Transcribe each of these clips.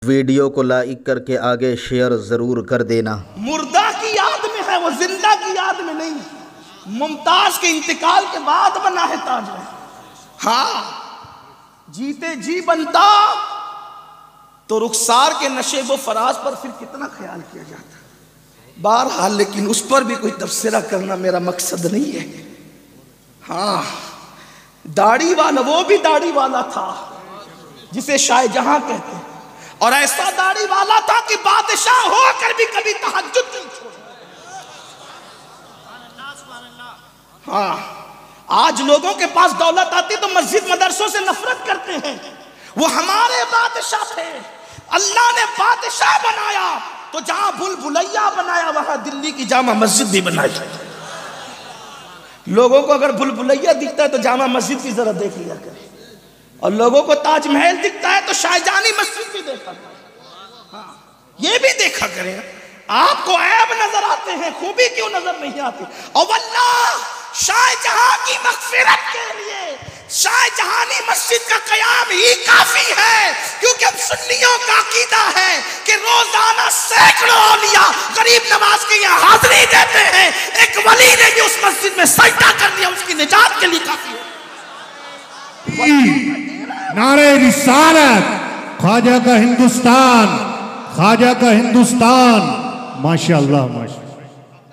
Video کو like کر کے آگے شیئر ضرور کر دینا۔ مردہ کی یاد میں ہے وہ، زندہ کی یاد میں نہیں۔ ممتاز کے انتقال کے بعد بنا ہے تاج محل۔ ہاں جیتے جی بنتا تو رخسار کے نشیب و فراز پر پھر کتنا خیال کیا جاتا۔ بہرحال لیکن اس پر بھی کوئی تبصرہ کرنا میرا مقصد نہیں ہے۔ ہاں داڑھی والا، وہ بھی داڑھی والا تھا جسے شاہ جہاں کہتے ہیں، اور ایسا داڑھی والا تھا کہ بادشاہ ہو کر بھی کبھی تہجد نہیں چھوڑا۔ ہاں آج لوگوں کے پاس دولت آتی تو مسجد مدرسوں سے نفرت کرتے ہیں۔ وہ ہمارے بادشاہ تھے، اللہ نے بادشاہ بنایا تو جہاں بھول بھلیا بنایا وہاں دلی کی جامع مسجد بھی بنائی۔ لوگوں کو اگر بھول بھلیا دکھتا ہے تو جامع مسجد کی ذرا دیکھ لیا کرے، اور لوگوں کو تاج محل دکھتا ہے تو شاہجہانی مسجد بھی دیکھا کرے۔ ہاں یہ بھی دیکھا کرے۔ آپ کو عیب نظر آتے ہیں، خوبی کیوں نظر نہیں آتی؟ اور واللہ شاہجہاں کی مغفرت کے لیے شاہجہانی مسجد کا قیام ہی کافی ہے، کیونکہ اب سنیوں کا عقیدہ ہے کہ روزانہ سینکڑوں اولیاء غریب نواز کے یہاں حاضری دیتے ہیں۔ ایک ولی نے بھی اس مسجد میں سجدہ کر لیا، اس کی نجات کے لیے کافی ہے۔ نعرہ رسالت، خواجہ کا ہندوستان، خواجہ کا ہندوستان، ماشاءاللہ ماشاءاللہ۔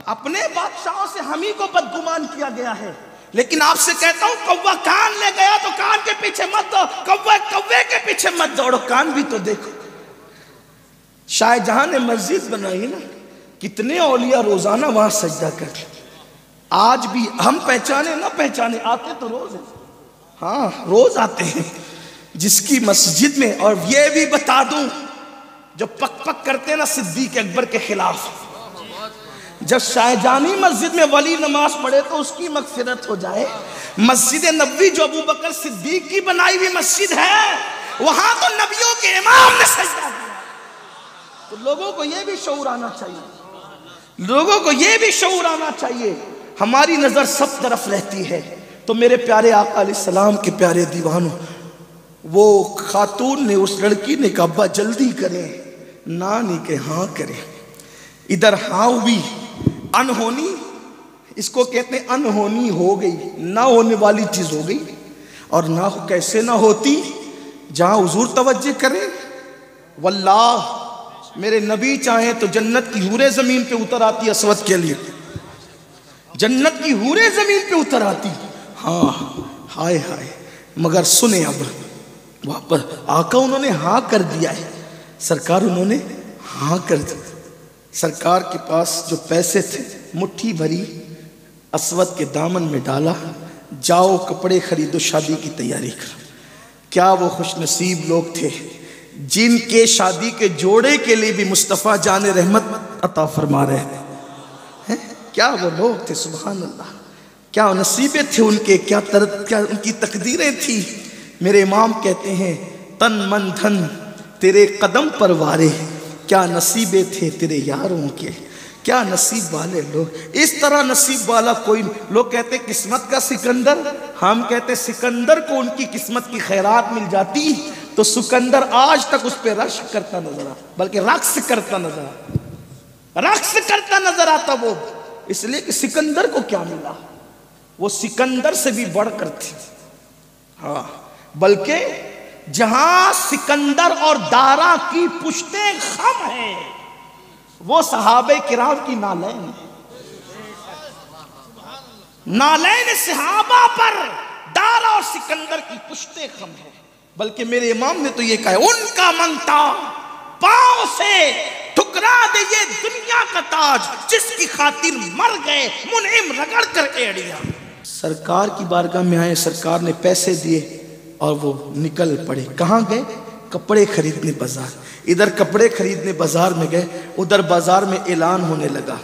اپنے بادشاہوں سے ہم ہی کو بدگمان کیا گیا ہے، لیکن آپ سے کہتا ہوں کوا کان لے گیا تو کان کے پیچھے مت دوڑو، کوے کے پیچھے مت دوڑو، کان بھی تو دیکھو۔ شاہ جہاں نے مسجد بنائی نا، کتنے اولیاء روزانہ وہاں سجدہ کرتے۔ آج بھی ہم پہچانے نہ پہچانے، آتے تو روز ہیں، ہاں روز آتے ہیں جس کی مسجد میں۔ اور یہ بھی بتا دوں، جو پک پک کرتے ہیں نا صدیق اکبر کے خلاف، جب شاہجہانی مسجد میں ولی نماز پڑھے تو اس کی مغفرت ہو جائے۔ مسجد نبوی جو ابو بکر صدیق کی بنائی ہوئی مسجد ہے، وہاں تو نبیوں کے امام نے سجدہ کیا۔ تو لوگوں کو یہ بھی شعور آنا چاہیے، لوگوں کو یہ بھی شعور آنا چاہیے۔ ہماری نظر سب طرف رہتی ہے تو میرے پیارے آقا علیہ السلام کے پیارے دیوانوں، وہ خاتون نے، اس لڑکی نے کہا ابا جلدی کریں، نانی کہ ہاں کریں۔ ادھر ہاں ہوئی، انہونی، اس کو کہتے ہیں انہونی ہو گئی، نہ ہونے والی چیز ہو گئی۔ اور نہ کیسے نہ ہوتی، جہاں حضور توجہ کریں۔ واللہ میرے نبی چاہیں تو جنت کی حوریں زمین پہ اتر آتی اسود کے لیے، جنت کی حوریں زمین پہ اتر آتی۔ ہاں ہائے ہائے، مگر سنیں اب واپس آقا انہوں نے ہاں کر دیا ہے، سرکار انہوں نے ہاں کر دیا۔ سرکار کے پاس جو پیسے تھے مٹھی بھری اسود کے دامن میں ڈالا، جاؤ کپڑے خریدو، شادی کی تیاری کرو۔ کیا وہ خوش نصیب لوگ تھے جن کے شادی کے جوڑے کے لیے بھی مصطفیٰ جان رحمت عطا فرما رہے تھے۔ کیا وہ لوگ تھے، سبحان اللہ، کیا نصیبیں تھے ان کے، کیا ان کی تقدیریں تھی۔ میرے امام کہتے ہیں تن من دھن تیرے قدم پر وارے، کیا نصیبیں تھے تیرے یاروں کے، کیا نصیب والے لوگ۔ اس طرح نصیب والا کوئی، لوگ کہتے قسمت کا سکندر، ہم کہتے سکندر کو ان کی قسمت کی خیرات مل جاتی تو سکندر آج تک اس پہ رشک کرتا نظر آتا، بلکہ رقص کرتا نظر آتا، رقص کرتا نظر آتا وہ، اس لیے کہ سکندر کو کیا ملا، وہ سکندر سے بھی بڑھ کر تھی۔ ہاں بلکہ جہاں سکندر اور دارا کی پشتیں خم ہیں، وہ صحابہ کرام کی نالین، نالین صحابہ پر دارا اور سکندر کی پشتیں خم ہیں۔ بلکہ میرے امام نے تو یہ کہا ہے ان کا منگتا پاؤں سے ٹھکرا دے یہ دنیا کا تاج، جس کی خاطر مر گئے منعم رگڑ کر ایڑیا۔ سرکار کی بارگاہ میں آئے، سرکار نے پیسے دیے اور وہ نکل پڑے۔ کہاں گئے؟ کپڑے خریدنے بازار۔ ادھر کپڑے خریدنے بازار میں گئے، ادھر بازار میں اعلان ہونے لگا،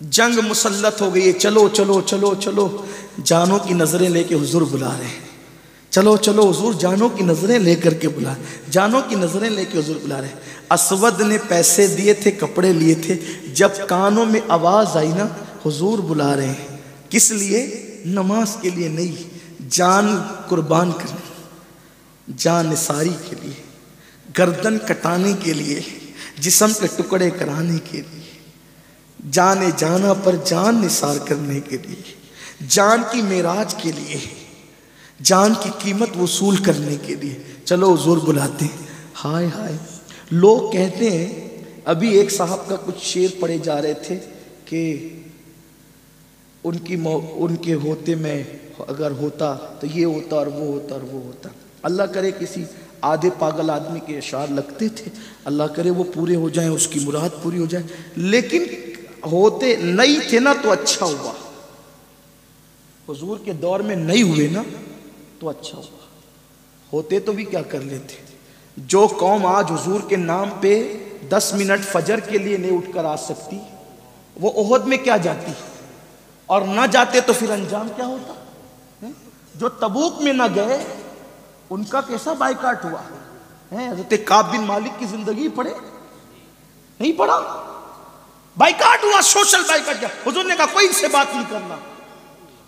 جنگ مسلط ہو گئی ہے، چلو چلو چلو چلو۔ جانوں کی نظریں لے کے حضور بلا رہے ہیں، چلو چلو حضور جانوں کی نظریں لے کر کے بلا، جانوں کی نظریں لے کے حضور بلا رہے ہیں۔ اسود نے پیسے دیے تھے، کپڑے لیے تھے، جب کانوں میں آواز آئی نا حضور بلا رہے ہیں، کس لیے؟ نماز کے لیے نہیں، جان قربان کرنے۔ جان نثاری کے لیے، گردن کٹانے کے لیے، جسم کے ٹکڑے کرانے کے لیے، جان جانا پر جان نثار کرنے کے لیے، جان کی معراج کے لیے، جان کی قیمت وصول کرنے کے لیے چلو حضور بلاتے ہیں۔ ہائے ہائے، لوگ کہتے ہیں، ابھی ایک صاحب کا کچھ شعر پڑھے جا رہے تھے کہ ان کے ہوتے میں اگر ہوتا تو یہ ہوتا اور وہ ہوتا اور وہ ہوتا۔ اللہ کرے کسی آدھے پاگل آدمی کے اشعار لگتے تھے، اللہ کرے وہ پورے ہو جائیں، اس کی مراد پوری ہو جائے، لیکن ہوتے نہیں تھے نا تو اچھا ہوا۔ حضور کے دور میں نہیں ہوئے نا تو اچھا ہوا، ہوتے تو بھی کیا کر لیتے۔ جو قوم آج حضور کے نام پہ 10 منٹ فجر کے لیے نہیں اٹھ کر آ سکتی، وہ احد میں کیا جاتی، اور نہ جاتے تو پھر انجام کیا ہوتا۔ جو تبوک میں نہ گئے ان کا کیسا بائیکاٹ ہوا۔ حضرت کعب بن مالک کی زندگی پڑھے، نہیں پڑھا، بائیکاٹ ہوا، سوشل بائیکاٹ کیا۔ حضور نے کہا کوئی ان سے بات نہیں کرنا۔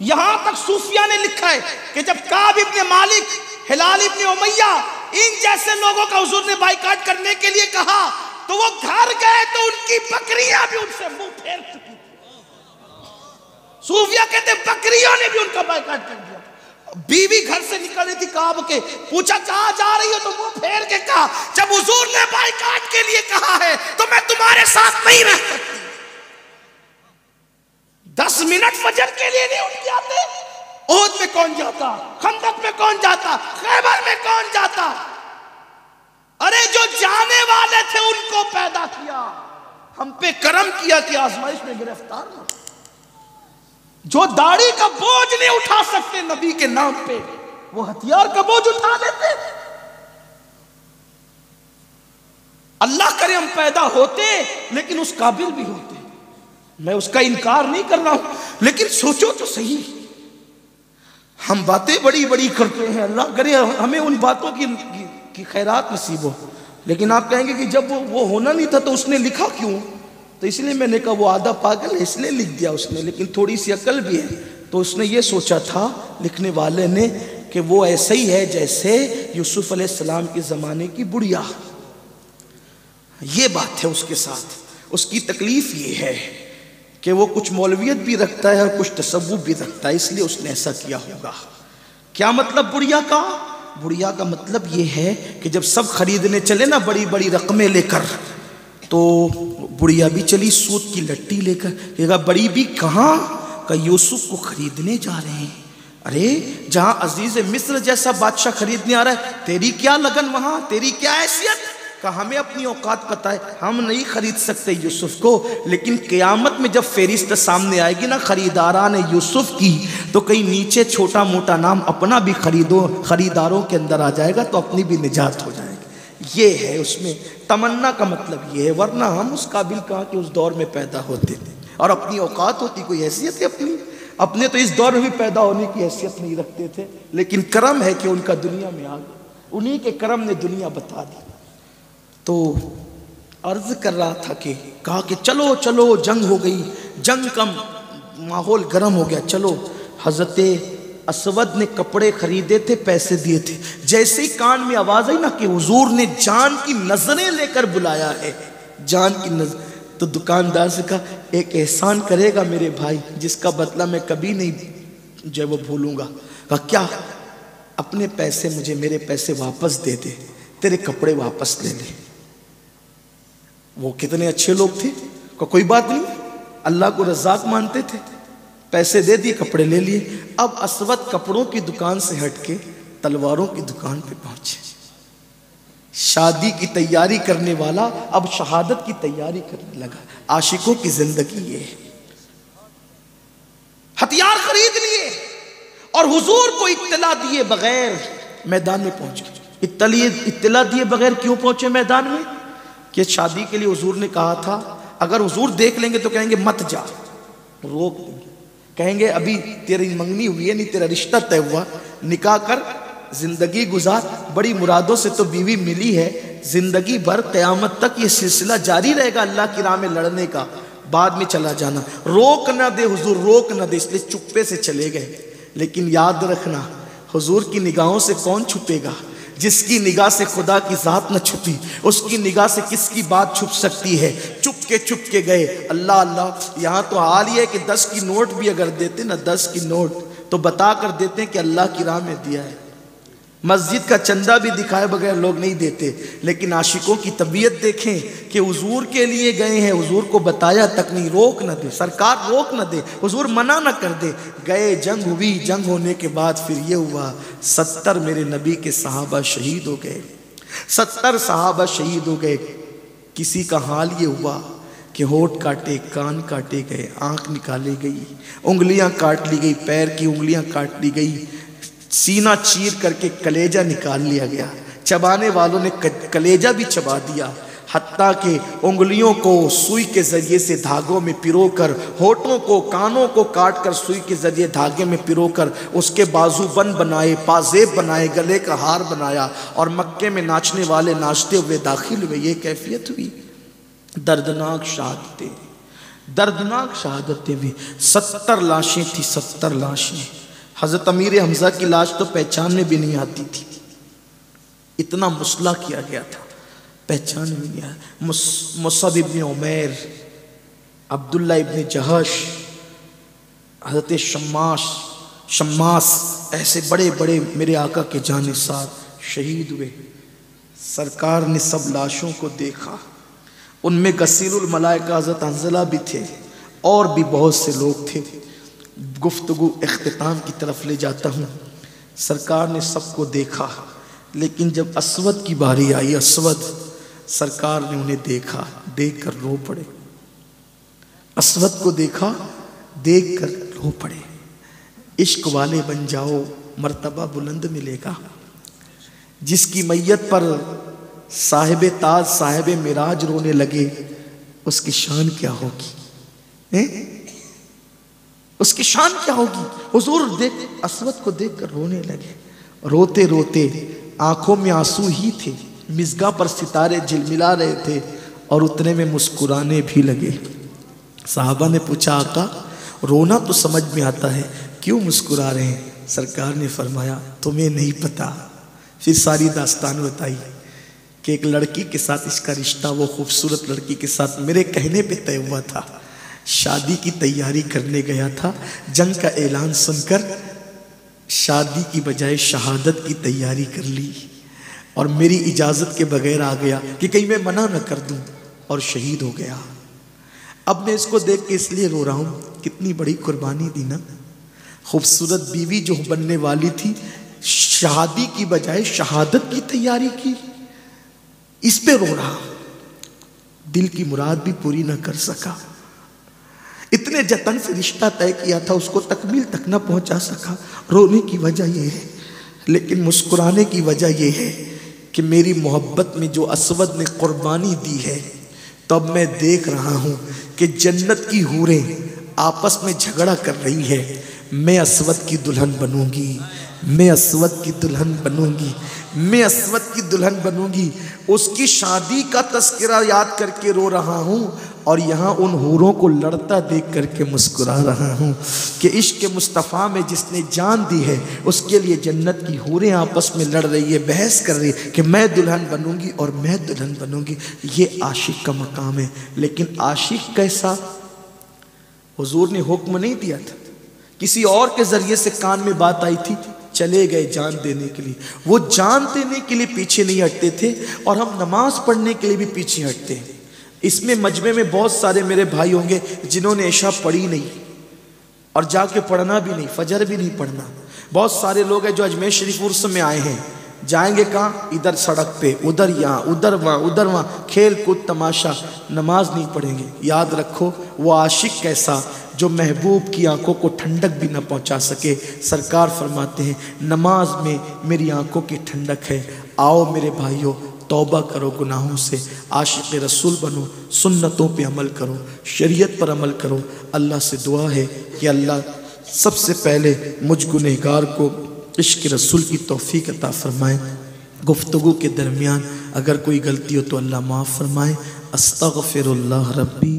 یہاں تک صوفیہ نے لکھا ہے کہ جب کعب ابن مالک، ہلال ابن امیہ، ان جیسے لوگوں کا حضور نے بائیکاٹ کرنے کے لیے کہا تو وہ گھر گئے تو ان کی بکریاں بھی ان سے منہ پھیر چکی تھی۔ صوفیہ کہتے ہیں بکریوں نے بھی ان کا بائیکاٹ کر دیا۔ بیوی گھر سے نکل رہی تھی کعب کے، پوچھا کہاں جا رہی ہو تو منہ پھیر کے کہا جب حضور نے بائیکاٹ کے لیے کہا ہے تو میں تمہارے ساتھ نہیں رہ سکتی۔ 10 منٹ فجر کے لیے نہیں اٹھ کے آتے۔ احد میں کون جاتا، خندق میں کون جاتا، خیبر میں کون جاتا۔ ارے جو جانے والے تھے ان کو پیدا کیا، ہم پہ کرم کیا کہ آزمائش میں گرفتار نہ۔ جو داڑھی کا بوجھ نہیں اٹھا سکتے نبی کے نام پہ، وہ ہتھیار کا بوجھ اٹھا لیتے۔ اللہ کرے ہم پیدا ہوتے لیکن اس قابل بھی ہوتے، میں اس کا انکار نہیں کر رہا ہوں، لیکن سوچو تو صحیح، ہم باتیں بڑی بڑی کرتے ہیں، اللہ کرے ہمیں ان باتوں کی خیرات نصیب ہو، لیکن آپ کہیں گے کہ جب وہ ہونا نہیں تھا تو اس نے لکھا کیوں؟ تو اس لیے میں نے کہا وہ آدھا پاگل ہے اس لیے لکھ دیا اس نے، لیکن تھوڑی سی عقل بھی ہے، تو اس نے یہ سوچا تھا لکھنے والے نے کہ وہ ایسے ہی ہے جیسے یوسف علیہ السلام کے زمانے کی بڑھیا۔ یہ بات ہے اس کے ساتھ، اس کی تکلیف یہ ہے کہ وہ کچھ مولویت بھی رکھتا ہے اور کچھ تصوف بھی رکھتا ہے، اس لیے اس نے ایسا کیا ہوگا۔ کیا مطلب بڑھیا کا؟ بڑھیا کا مطلب یہ ہے کہ جب سب خریدنے چلے نا بڑی بڑی رقمیں لے کر، تو بڑھیا بھی چلی سود کی لٹی لے کر، کہا بڑی بھی کہاں؟ کہ یوسف کو خریدنے جا رہے ہیں۔ ارے جہاں عزیز مصر جیسا بادشاہ خریدنے آ رہا ہے، تیری کیا لگن وہاں، تیری کیا حیثیت؟ کہ ہمیں اپنی اوقات پتہ ہے، ہم نہیں خرید سکتے یوسف کو، لیکن قیامت میں جب فہرست سامنے آئے گی نا خریداران یوسف کی، تو کہیں نیچے چھوٹا موٹا نام اپنا بھی خریداروں کے اندر آ جائے گا تو اپنی بھی نجات ہو جائے گی۔ یہ ہے اس میں تمنا کا مطلب، یہ ہے، ورنہ ہم اس قابل کہاں کہ اس دور میں پیدا ہوتے تھے، اور اپنی اوقات ہوتی، کوئی حیثیت ہے اپنے تو اس دور میں بھی پیدا ہونے کی حیثیت نہیں رکھتے تھے، لیکن کرم ہے کہ ان کا دنیا میں آ گیا، انہی کے کرم نے دنیا بتا دی۔ تو عرض کر رہا تھا کہ کہا کہ چلو چلو جنگ ہو گئی، جنگ کا ماحول گرم ہو گیا، چلو۔ حضرت اسود نے کپڑے خریدے تھے، پیسے دیے تھے، جیسے ہی کان میں آواز آئی نا کہ حضور نے جان کی نظریں لے کر بلایا ہے، جان کی نظر، تو دکاندار سے کہا ایک احسان کرے گا میرے بھائی جس کا بدلہ میں کبھی نہیں جو وہ بھولوں گا۔ کہا کیا؟ اپنے پیسے مجھے میرے پیسے واپس دے دے، تیرے کپڑے واپس لے لے۔ وہ کتنے اچھے لوگ تھے، کوئی بات نہیں، اللہ کو رزاق مانتے تھے، پیسے دے دیے، کپڑے لے لیے۔ اب اسود کپڑوں کی دکان سے ہٹ کے تلواروں کی دکان پہ پہنچے، شادی کی تیاری کرنے والا اب شہادت کی تیاری کرنے لگا۔ عاشقوں کی زندگی یہ ہے، ہتھیار خرید لیے اور حضور کو اطلاع دیے بغیر میدان میں پہنچے۔ اطلاع دیے بغیر کیوں پہنچے میدان میں؟ کہ شادی کے لیے حضور نے کہا تھا، اگر حضور دیکھ لیں گے تو کہیں گے مت جا، روک دیں گے، کہیں گے ابھی تیری منگنی ہوئی ہے، نہیں تیرا رشتہ طے ہوا، نکاح کر، زندگی گزار، بڑی مرادوں سے تو بیوی ملی ہے، زندگی بھر قیامت تک یہ سلسلہ جاری رہے گا اللہ کی راہ میں لڑنے کا، بعد میں چلا جانا، روک نہ دے حضور، روک نہ دے، اس لیے چپے سے چلے گئے۔ لیکن یاد رکھنا حضور کی نگاہوں سے کون چھپے گا؟ جس کی نگاہ سے خدا کی ذات نہ چھپی، اس کی نگاہ سے کس کی بات چھپ سکتی ہے؟ چپ کے گئے۔ اللہ اللہ، یہاں تو حال یہ ہے کہ 10 کی نوٹ بھی اگر دیتے نا، 10 کی نوٹ تو بتا کر دیتے ہیں کہ اللہ کی راہ میں دیا ہے۔ مسجد کا چندہ بھی دکھائے بغیر لوگ نہیں دیتے، لیکن عاشقوں کی طبیعت دیکھیں کہ حضور کے لیے گئے ہیں، حضور کو بتایا تک نہیں، روک نہ دے سرکار، روک نہ دے حضور، منع نہ کر دے۔ گئے، جنگ ہوئی، جنگ ہونے کے بعد پھر یہ ہوا 70 میرے نبی کے صحابہ شہید ہو گئے، 70 صحابہ شہید ہو گئے۔ کسی کا حال یہ ہوا کہ ہونٹ کاٹے، کان کاٹے گئے، آنکھ نکالی گئی، انگلیاں کاٹ لی گئی، پیر کی انگلیاں کاٹ لی گئی، سینہ چیر کر کے کلیجہ نکال لیا گیا، چبانے والوں نے کلیجہ بھی چبا دیا، حتیٰ کہ انگلیوں کو سوئی کے ذریعے سے دھاگوں میں پرو کر، ہونٹوں کو، کانوں کو کاٹ کر سوئی کے ذریعے دھاگے میں پرو کر اس کے بازو بند بنائے، پازیب بنائے، گلے کا ہار بنایا، اور مکے میں ناچنے والے ناچتے ہوئے داخل ہوئے۔ یہ کیفیت ہوئی، دردناک شہادتیں، دردناک شہادتیں بھی۔ 70 لاشیں تھی، 70 لاشیں۔ حضرت امیر حمزہ کی لاش تو پہچان میں بھی نہیں آتی تھی، اتنا مسلح کیا گیا تھا، پہچان میں نہیں آیا۔ مصعب ابن عمیر، عبداللہ ابن جہش، حضرت شماس، ایسے بڑے بڑے میرے آقا کے جانثار شہید ہوئے۔ سرکار نے سب لاشوں کو دیکھا، ان میں غسیل الملائکہ حضرت حنظلہ بھی تھے، اور بھی بہت سے لوگ تھے۔ گفتگو اختتام کی طرف لے جاتا ہوں۔ سرکار نے سب کو دیکھا، لیکن جب اسود کی باری آئی، اسود، سرکار نے انہیں دیکھا، دیکھ کر رو پڑے۔ اسود کو دیکھا، دیکھ کر رو پڑے۔ عشق والے بن جاؤ، مرتبہ بلند ملے گا۔ جس کی میت پر صاحب تاج، صاحب معراج رونے لگے، اس کی شان کیا ہوگی؟ اس کی شان کیا ہوگی؟ حضور اسود کو دیکھ کر رونے لگے، روتے روتے آنکھوں میں آنسو ہی تھے، مزگاں پر ستارے جلملا رہے تھے، اور اتنے میں مسکرانے بھی لگے۔ صحابہ نے پوچھا آقا رونا تو سمجھ میں آتا ہے، کیوں مسکرا رہے ہیں؟ سرکار نے فرمایا تمہیں نہیں پتا۔ پھر ساری داستان بتائی کہ ایک لڑکی کے ساتھ اس کا رشتہ، وہ خوبصورت لڑکی کے ساتھ میرے کہنے پہ طے ہوا تھا، شادی کی تیاری کرنے گیا تھا، جنگ کا اعلان سن کر شادی کی بجائے شہادت کی تیاری کر لی، اور میری اجازت کے بغیر آ گیا کہ کہیں میں منع نہ کر دوں، اور شہید ہو گیا۔ اب میں اس کو دیکھ کے اس لیے رو رہا ہوں، کتنی بڑی قربانی دی نا۔ خوبصورت بیوی جو بننے والی تھی، شادی کی بجائے شہادت کی تیاری کی، اس پہ رو رہا، دل کی مراد بھی پوری نہ کر سکا، اتنے جتن سے رشتہ طے کیا تھا، اس کو تکمیل تک نہ پہنچا سکا۔ رونے کی وجہ یہ ہے، لیکن مسکرانے کی وجہ یہ ہے کہ میری محبت میں جو اسود نے قربانی دی ہے، تو اب میں دیکھ رہا ہوں کہ جنت کی حوریں آپس میں جھگڑا کر رہی ہے، میں اسود کی دلہن بنوں گی، میں اسود کی دلہن بنوں گی، میں اسود کی دلہن بنوں گی۔ اس کی شادی کا تذکرہ یاد کر کے رو رہا ہوں، اور یہاں ان حوروں کو لڑتا دیکھ کر کے مسکرا رہا ہوں کہ عشق مصطفیٰ میں جس نے جان دی ہے، اس کے لیے جنت کی حوریں آپس میں لڑ رہی ہے، بحث کر رہی ہے کہ میں دلہن بنوں گی اور میں دلہن بنوں گی۔ یہ عاشق کا مقام ہے۔ لیکن عاشق کیسا؟ حضور نے حکم نہیں دیا تھا، کسی اور کے ذریعے سے کان میں بات آئی تھی، چلے گئے جان دینے کے لیے۔ وہ جان دینے کے لیے پیچھے نہیں ہٹتے تھے، اور ہم نماز پڑھنے کے لیے بھی پیچھے ہٹتے ہیں۔ اس میں مجمع میں بہت سارے میرے بھائی ہوں گے جنہوں نے عشاء پڑھی نہیں، اور جا کے پڑھنا بھی نہیں، فجر بھی نہیں پڑھنا۔ بہت سارے لوگ ہیں جو اجمیر شریف عرس میں آئے ہیں، جائیں گے کہاں؟ ادھر سڑک پہ، ادھر یہاں، ادھر وہاں، ادھر وہاں، کھیل کود تماشا، نماز نہیں پڑھیں گے۔ یاد رکھو وہ عاشق کیسا جو محبوب کی آنکھوں کو ٹھنڈک بھی نہ پہنچا سکے۔ سرکار فرماتے ہیں نماز میں میری آنکھوں کی ٹھنڈک ہے۔ آؤ میرے بھائیوں، توبہ کرو گناہوں سے، عاشق رسول بنو، سنتوں پہ عمل کرو، شریعت پر عمل کرو۔ اللہ سے دعا ہے کہ اللہ سب سے پہلے مجھ گنہگار کو عشق رسول کی توفیق عطا فرمائے۔ گفتگو کے درمیان اگر کوئی غلطی ہو تو اللہ معاف فرمائے۔ استغفر اللہ ربی